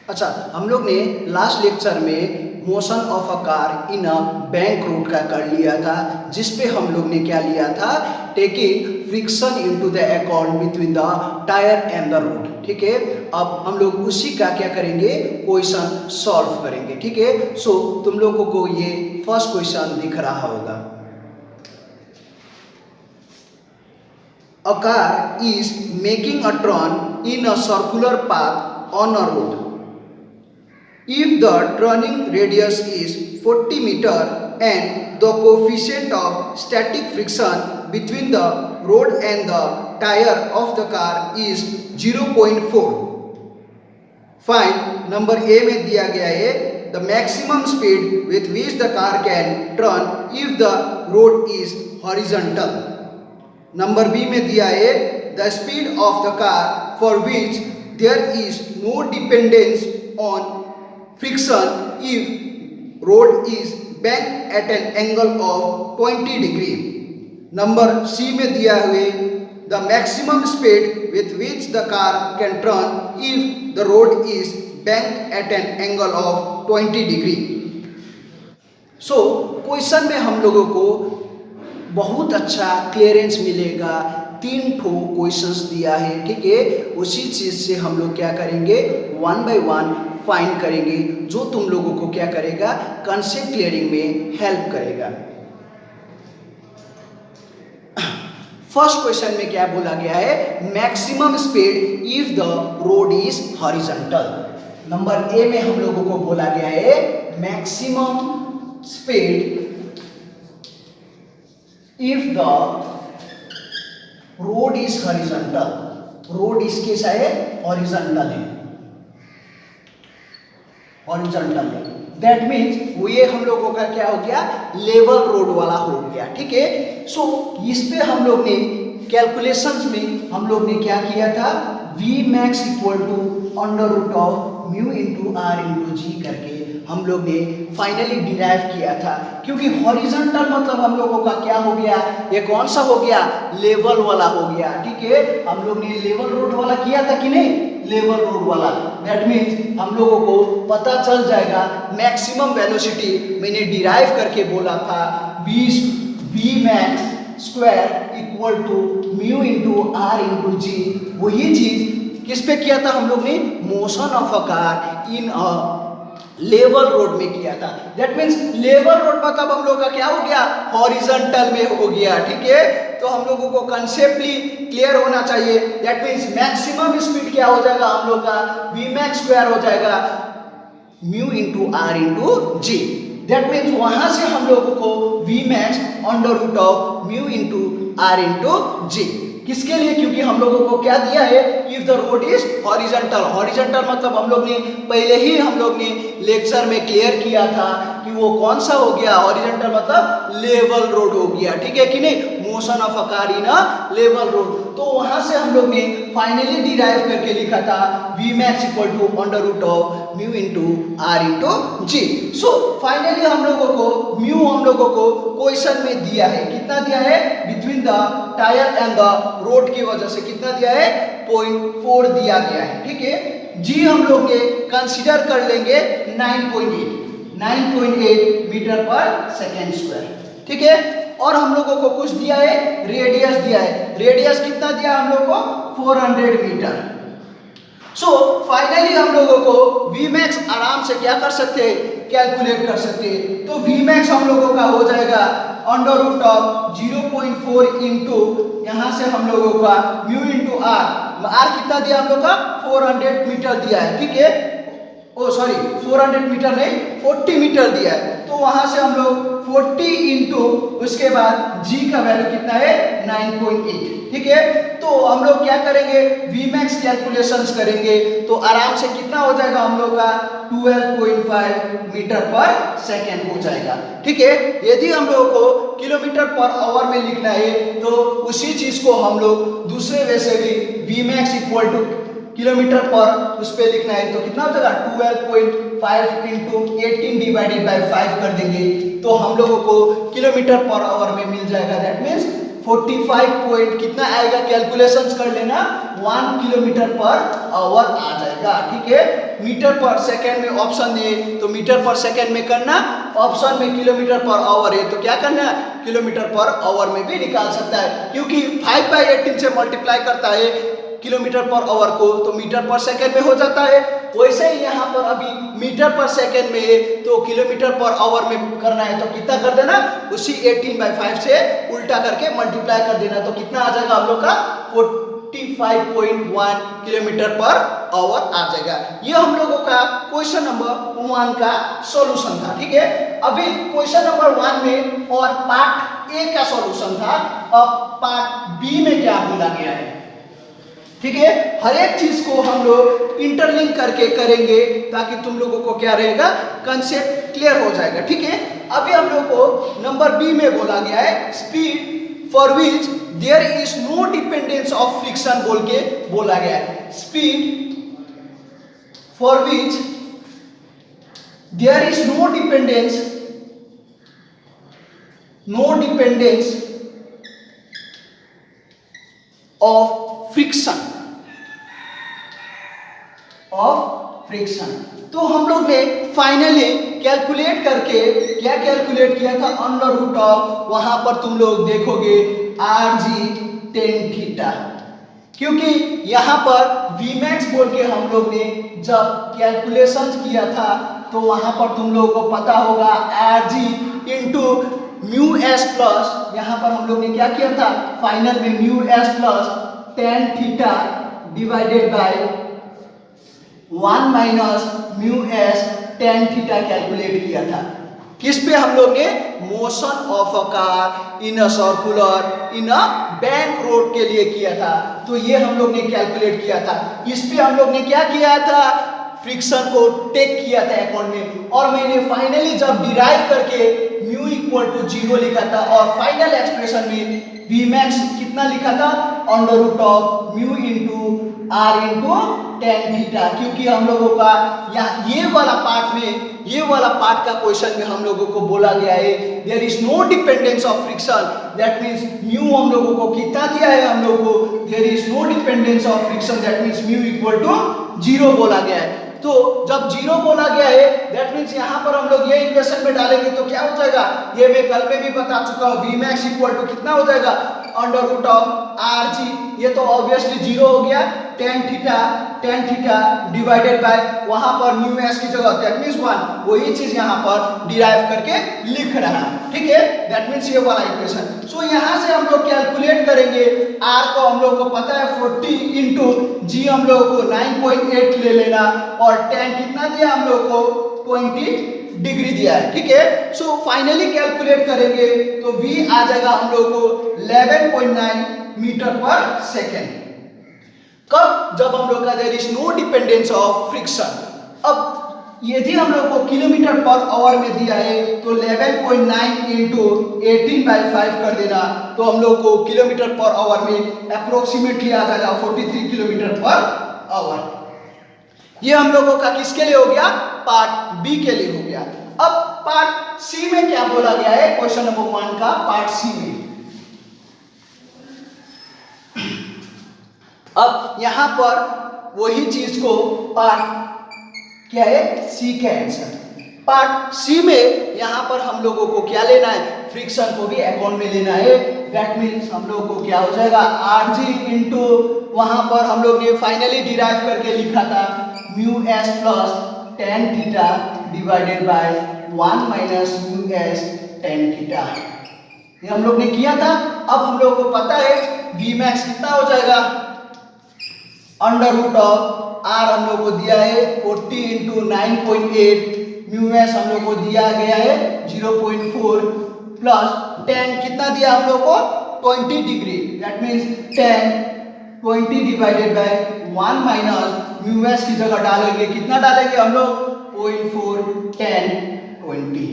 अच्छा, हम लोग ने लास्ट लेक्चर में motion of a car in a bank road का कर लिया था, जिस पे हम लोग ने क्या लिया था, taking friction into the account between the tyre and the road. ठीक है, अब हम लोग उसी का क्या करेंगे, क्वेश्चन सॉल्व करेंगे। ठीक है, सो तुम लोगों को ये फर्स्ट क्वेश्चन दिख रहा होगा। A car is making a turn in a circular path on a road. If the turning radius is 40 meter and the coefficient of static friction between the road and the tire of the car is 0.4, find number A में दिया गया है the maximum speed with which the car can turn if the road is horizontal. Number B में दिया है the speed of the car for which there is no dependence on friction if road is bank at an angle of 20 degree. Number C में दिया हुए the maximum speed with which the car can turn if the road is bank at an angle of 20 degree. So question में हम लोगों को बहुत अच्छा clearance मिलेगा। 3 ठो क्वेश्चंस दिया है। ठीक है, उसी चीज से हम लोग क्या करेंगे, 1 बाय 1 फाइंड करेंगे, जो तुम लोगों को क्या करेगा, कंसेप्ट क्लियरिंग में हेल्प करेगा। फर्स्ट क्वेश्चन में क्या बोला गया है, maximum speed if the road is horizontal. Number A में हम लोगों को बोला गया है maximum speed if the road is horizontal, road इसके है हॉरिजॉन्टल है, हॉरिजॉन्टल है, दैट मीन्स ये हम लोगों का क्या हो गया, लेवल रोड वाला हो गया। ठीक है, सो इस पे हम लोग ने कैलकुलेशंस में हम लोग ने क्या किया था, V max equal to under root of mu into R into G करके हम लोग ने फाइनली डिराइव किया था। क्योंकि हॉरिजॉन्टल मतलब हम लोगों का क्या हो गया, ये कौन सा हो गया, लेवल वाला हो गया। ठीक है, हम लोग ने लेवल रोड वाला किया था कि नहीं, लेवल रोड वाला, दैट मीन्स हम लोगों को पता चल जाएगा मैक्सिमम वेलोसिटी मैंने डिराइव करके बोला था V max square equal to mu into R into G. वही चीज किस पे किया था हम लोग ने, motion of a car in a level road में किया था। दैट मीन्स लेवल रोड मतलब हम लोग का क्या हो गया, हॉरिजॉन्टल में हो गया। ठीक है, तो हम लोगों को कंसेप्टली क्लियर होना चाहिए। दैट मीन्स मैक्सिमम स्पीड क्या हो जाएगा हम लोग का, वी मैक्स स्क्वायर हो जाएगा mu into R into G. That means वहां से हम लोगों को V max under root of mu into R into G, किसके लिए, क्योंकि हम लोगों को क्या दिया है, if the road is horizontal. Horizontal मतलब हम लोग ने पहले ही हम लोग ने लेक्चर में क्लियर किया था कि वो कौन सा हो गया, हॉरिजॉन्टल मतलब लेवल रोड हो गया। ठीक है कि नहीं, motion of a car in a level road. तो वहां से हम लोग ने फाइनली डिराइव करके लिखा था V max equal to under root of mu into R into G. So finally हम लोगों को म्यू हम लोगों को क्वेश्चन में दिया है, कितना दिया है, between the tyre and the road की वजह से कितना दिया है, 0.4 दिया गया है। ठीक है, जी हम लोग ये कंसीडर कर लेंगे 9.8 मीटर पर सेकेंड स्क्वायर। ठीक है, और हम लोगों को कुछ दिया है, रेडियस दिया है, रेडियस कितना दिया हम लोग को, 400 मीटर। सो फाइनली हम लोगों को वी मैक्स आराम से क्या कर सकते हैं, कैलकुलेट कर सकते हैं। तो वी मैक्स हम लोगों का हो जाएगा अंडर रूट ऑफ 0.4 इंटू यहाँ से हम लोगों का म्यू इंटू आर कितना दिया हम लोग का, 400 मीटर दिया है। ठीक है, ओ सॉरी 400 मीटर नहीं, 40 मीटर दिया है। तो वहां से हम लोग 40 इंटू उसके बाद जी का वैल्यू कितना है, 9.8। ठीक है, तो हम लोग क्या करेंगे, वी मैक्स कैलकुलेशंस करेंगे तो आराम से कितना हो जाएगा हम लोग का, 12.5 मीटर पर सेकेंड हो जाएगा। ठीक है, यदि हम लोगों को किलोमीटर पर आवर में लिखना है तो उसी चीज को हम लोग दूसरे वे से भी V max equal to kilometre पर उस पर लिखना है तो कितना हो जाएगा, 12.5 इंटू 18 डिवाइडेड बाई 5 कर देंगे तो हम लोगों को किलोमीटर पर आवर में मिल जाएगा। दैट मीन्स 45 पॉइंट कितना आएगा, कैलकुलेशंस कर लेना, 1 किलोमीटर पर आवर आ जाएगा। ठीक है, मीटर पर सेकेंड में ऑप्शन है तो मीटर पर सेकेंड में करना, ऑप्शन में किलोमीटर पर आवर है तो क्या करना, किलोमीटर पर आवर में भी निकाल सकता है, क्योंकि 5/18 से मल्टीप्लाई करता है किलोमीटर पर आवर को तो मीटर पर सेकेंड में हो जाता है। वैसे ही यहाँ पर अभी मीटर पर सेकेंड में है तो किलोमीटर पर आवर में करना है तो कितना कर देना, उसी 18/5 से उल्टा करके मल्टीप्लाई कर देना तो कितना आ जाएगा हम लोग का 45.1 किलोमीटर पर आवर आ जाएगा। ये हम लोगों का क्वेश्चन नंबर 1 का सॉल्यूशन था। ठीक है, अभी क्वेश्चन नंबर 1 में और पार्ट ए का सॉल्यूशन था, अब पार्ट बी में क्या बोला गया है। ठीक है, हर एक चीज को हम लोग इंटरलिंक करके करेंगे ताकि तुम लोगों को क्या रहेगा, कंसेप्ट क्लियर हो जाएगा। ठीक है, अभी हम लोग को नंबर बी में बोला गया है speed for which there is no dependence of friction बोल के बोला गया है। Speed for which there is no dependence of friction. तो हम लोग ने फाइनली कैलकुलेट करके क्या कैलकुलेट किया था, अंडर रूट ऑफ, वहां पर तुम लोग देखोगे RG tan थीटा, क्योंकि यहाँ पर Vmax बोल के हम लोग ने जब कैलकुलेशन किया था तो वहां पर तुम लोगों को पता होगा RG into mu S plus, यहाँ पर हम लोग ने क्या किया था फाइनल में mu S plus tan theta divided by 1 minus mu S tan theta calculate किया था। किस पे हम लोग ने, motion of a car in a circular in a bank road के लिए किया था, तो ये हम लोग ने कैलकुलेट किया था। इस पे हम लोग ने क्या किया था, फ्रिक्शन को टेक किया था अकाउंट में, और मैंने फाइनली जब डिराइव करके म्यू इक्वल टू 0 लिखा था और फाइनल एक्सप्रेशन में Vmax कितना लिखा था, under root of mu into R into tan theta, क्योंकि हम लोगों का यहाँ ये वाला पार्ट का क्वेश्चन में हम लोगों को बोला गया है there is no dependence of friction, that means mu हम लोगों को कितना दिया है, हम लोग को there is no dependence of friction, that means mu equal to 0 बोला गया है। तो जब 0 बोला गया है दैट मींस यहाँ पर हम लोग ये इक्वेशन में डालेंगे तो क्या हो जाएगा, ये मैं कल में भी बता चुका हूँ, Vmax इक्वल टू कितना हो जाएगा, अंडर रूट ऑफ RG, ये तो ऑब्वियसली 0 हो गया, tan थीटा डिवाइडेड बाय वहां पर म्यू एस की जगह दैट मींस 1, वही चीज यहाँ पर डिराइव करके लिख रहा है। ठीक है, दैट मींस ये वाला इक्वेशन। सो यहाँ से हम लोग कैलकुलेट करेंगे, R को हम लोग को पता है 40 इंटू G हम लोग को 9.8 ले लेना, और tan कितना दिया हम लोग को 20 डिग्री दिया है। ठीक है, सो फाइनली कैलकुलेट करेंगे तो V आ जाएगा हम लोग को 11.9 मीटर पर सेकेंड। कब, जब हम लोग का there is no dependence of friction. अब यदि हम लोग को किलोमीटर पर आवर में दिया है तो 11.9 इंटू 18/5 कर देना तो हम लोग को किलोमीटर पर आवर में अप्रोक्सीमेटली आ जाएगा 43 किलोमीटर पर आवर। ये हम लोगों का किसके लिए हो गया, पार्ट बी के लिए हो गया। अब पार्ट सी में क्या बोला गया है, क्वेश्चन नंबर 1 का पार्ट सी में, अब यहां पर वही चीज को पार्ट क्या है, सी का आंसर। पार्ट सी में यहां पर हम लोगों को क्या लेना है, फ्रिक्शन को भी अकाउंट में लेना है, दैट मींस हम लोग को क्या हो जाएगा RG इंटू वहां पर हम लोग ने फाइनली डिराइव करके लिखा था mu S plus tan theta divided by 1 minus mu S tan theta, ये हम लोग ने किया था। अब हम लोग को पता है Vmax कितना हो जाएगा, अंडर रूट ऑफ R हम लोग को दिया है 40 इंटू 9.8, म्यू एस हम लोग को दिया गया है 0.4 प्लस tan कितना दिया हम लोग को 20 degree, that means tan 20 divided by 1 minus mu S की जगह डालेंगे, कितना डालेंगे हम लोग 0.4 tan 20।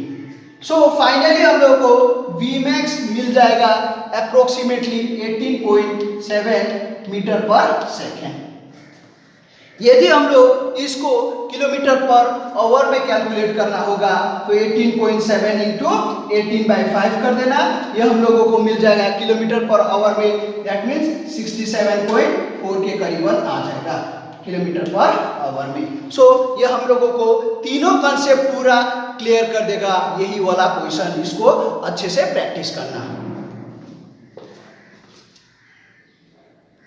सो फाइनली हम लोग को Vmax मिल जाएगा अप्रोक्सीमेटली 18.7 मीटर पर सेकेंड। यदि हम लोग इसको किलोमीटर पर आवर में कैलकुलेट करना होगा तो 18.7 इंटू 18/5 कर देना, ये हम लोगों को मिल जाएगा किलोमीटर पर आवर में, दैट मीन्स 67.4 के करीबन आ जाएगा किलोमीटर पर आवर में। सो ये हम लोगों को तीनों कंसेप्ट पूरा क्लियर कर देगा, यही वाला क्वेश्चन, इसको अच्छे से प्रैक्टिस करना।